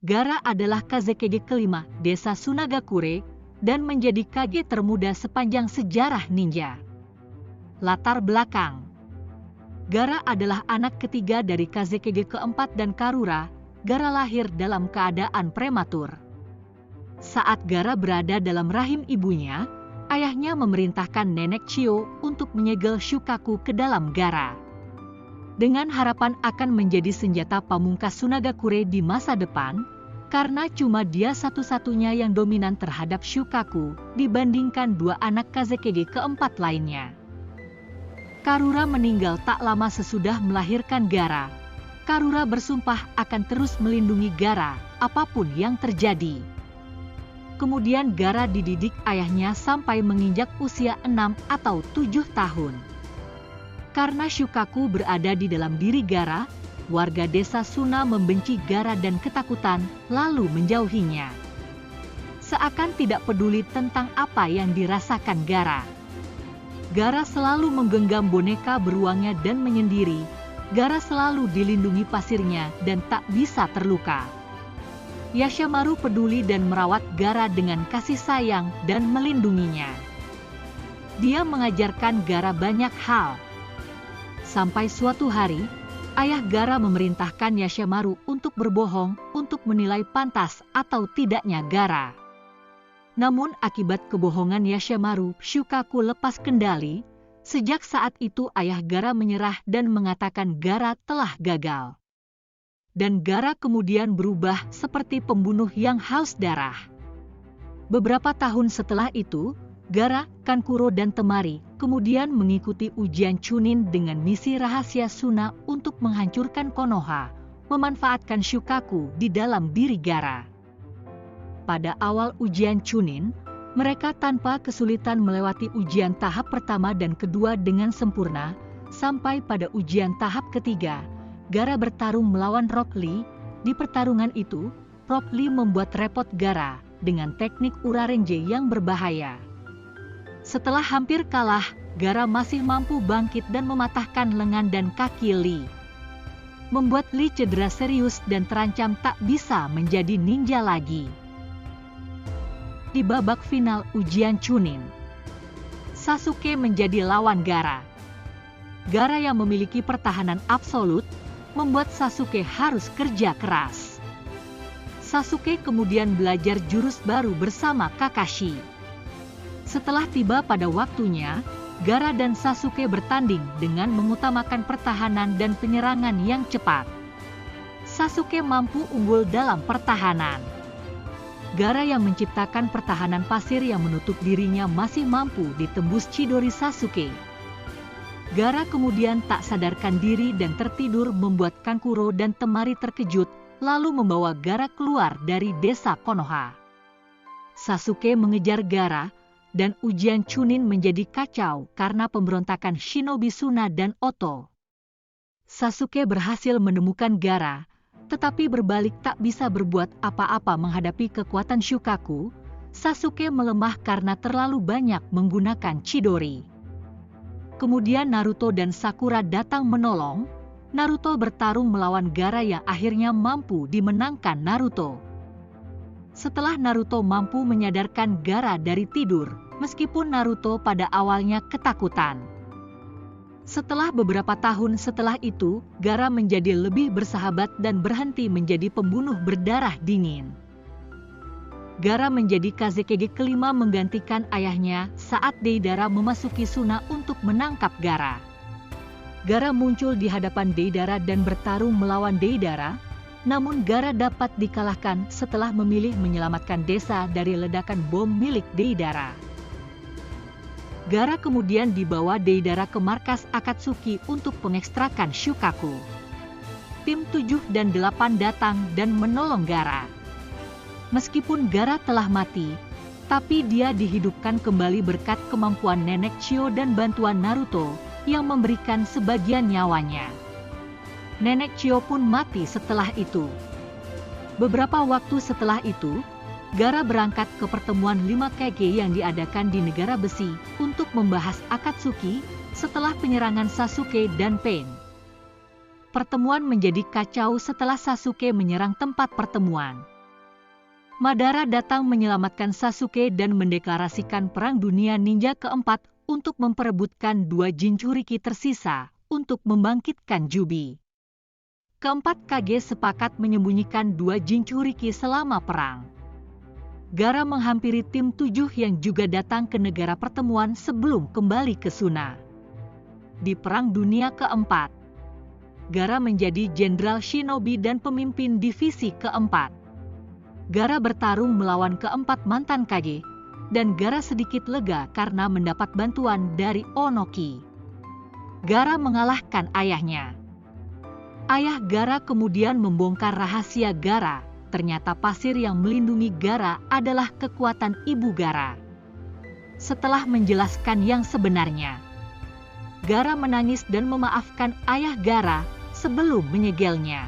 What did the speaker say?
Gaara adalah Kazekage kelima desa Sunagakure dan menjadi Kage termuda sepanjang sejarah ninja. Latar belakang: Gaara adalah anak ketiga dari Kazekage keempat dan Karura. Gaara lahir dalam keadaan prematur. Saat Gaara berada dalam rahim ibunya, ayahnya memerintahkan Nenek Chiyo untuk menyegel Shukaku ke dalam Gaara, dengan harapan akan menjadi senjata pamungkas Sunagakure di masa depan, karena cuma dia satu-satunya yang dominan terhadap Shukaku dibandingkan dua anak Kazekage keempat lainnya. Karura meninggal tak lama sesudah melahirkan Gaara. Karura bersumpah akan terus melindungi Gaara apapun yang terjadi. Kemudian Gaara dididik ayahnya sampai menginjak usia 6 atau 7 tahun. Karena Shukaku berada di dalam diri Gaara, warga desa Suna membenci Gaara dan ketakutan, lalu menjauhinya. Seakan tidak peduli tentang apa yang dirasakan Gaara. Gaara selalu menggenggam boneka beruangnya dan menyendiri. Gaara selalu dilindungi pasirnya dan tak bisa terluka. Yashamaru peduli dan merawat Gaara dengan kasih sayang dan melindunginya. Dia mengajarkan Gaara banyak hal. Sampai suatu hari, ayah Gaara memerintahkan Yashamaru untuk berbohong untuk menilai pantas atau tidaknya Gaara. Namun akibat kebohongan Yashamaru, Shukaku lepas kendali. Sejak saat itu ayah Gaara menyerah dan mengatakan Gaara telah gagal. Dan Gaara kemudian berubah seperti pembunuh yang haus darah. Beberapa tahun setelah itu, Gaara, Kankuro dan Temari kemudian mengikuti ujian Chunin dengan misi rahasia Suna untuk menghancurkan Konoha, memanfaatkan Shukaku di dalam diri Gaara. Pada awal ujian Chunin, mereka tanpa kesulitan melewati ujian tahap pertama dan kedua dengan sempurna, sampai pada ujian tahap ketiga, Gaara bertarung melawan Rock Lee. Di pertarungan itu, Rock Lee membuat repot Gaara dengan teknik Urarenji yang berbahaya. Setelah hampir kalah, Gaara masih mampu bangkit dan mematahkan lengan dan kaki Lee, membuat Lee cedera serius dan terancam tak bisa menjadi ninja lagi. Di babak final ujian Chunin, Sasuke menjadi lawan Gaara. Gaara yang memiliki pertahanan absolut, membuat Sasuke harus kerja keras. Sasuke kemudian belajar jurus baru bersama Kakashi. Setelah tiba pada waktunya, Gaara dan Sasuke bertanding dengan mengutamakan pertahanan dan penyerangan yang cepat. Sasuke mampu unggul dalam pertahanan. Gaara yang menciptakan pertahanan pasir yang menutup dirinya masih mampu ditembus Chidori Sasuke. Gaara kemudian tak sadarkan diri dan tertidur, membuat Kankuro dan Temari terkejut, lalu membawa Gaara keluar dari desa Konoha. Sasuke mengejar Gaara, dan ujian Chunin menjadi kacau karena pemberontakan Shinobi Suna dan Oto. Sasuke berhasil menemukan Gaara, tetapi berbalik tak bisa berbuat apa-apa menghadapi kekuatan Shukaku. Sasuke melemah karena terlalu banyak menggunakan Chidori. Kemudian Naruto dan Sakura datang menolong. Naruto bertarung melawan Gaara yang akhirnya mampu dimenangkan Naruto. Setelah Naruto mampu menyadarkan Gaara dari tidur, meskipun Naruto pada awalnya ketakutan. Setelah beberapa tahun setelah itu, Gaara menjadi lebih bersahabat dan berhenti menjadi pembunuh berdarah dingin. Gaara menjadi Kazekage kelima menggantikan ayahnya saat Deidara memasuki Suna untuk menangkap Gaara. Gaara muncul di hadapan Deidara dan bertarung melawan Deidara, namun Gaara dapat dikalahkan setelah memilih menyelamatkan desa dari ledakan bom milik Deidara. Gaara kemudian dibawa Deidara ke markas Akatsuki untuk pengekstrakan Shukaku. Tim 7 dan 8 datang dan menolong Gaara. Meskipun Gaara telah mati, tapi dia dihidupkan kembali berkat kemampuan Nenek Chiyo dan bantuan Naruto yang memberikan sebagian nyawanya. Nenek Chiyo pun mati setelah itu. Beberapa waktu setelah itu, Gaara berangkat ke pertemuan 5 Kage yang diadakan di Negara Besi untuk membahas Akatsuki setelah penyerangan Sasuke dan Pain. pertemuan menjadi kacau setelah Sasuke menyerang tempat pertemuan. Madara datang menyelamatkan Sasuke dan mendeklarasikan Perang Dunia Ninja keempat untuk memperebutkan 2 Jinchuriki tersisa untuk membangkitkan Jubi. Keempat Kage sepakat menyembunyikan 2 Jinchuriki selama perang. Gaara menghampiri tim 7 yang juga datang ke negara pertemuan sebelum kembali ke Suna. Di Perang Dunia keempat, Gaara menjadi jenderal shinobi dan pemimpin divisi keempat. Gaara bertarung melawan keempat mantan Kage, dan Gaara sedikit lega karena mendapat bantuan dari Onoki. Gaara mengalahkan ayahnya. Ayah Gaara kemudian membongkar rahasia Gaara. Ternyata pasir yang melindungi Gaara adalah kekuatan ibu Gaara. Setelah menjelaskan yang sebenarnya, Gaara menangis dan memaafkan ayah Gaara sebelum menyegelnya.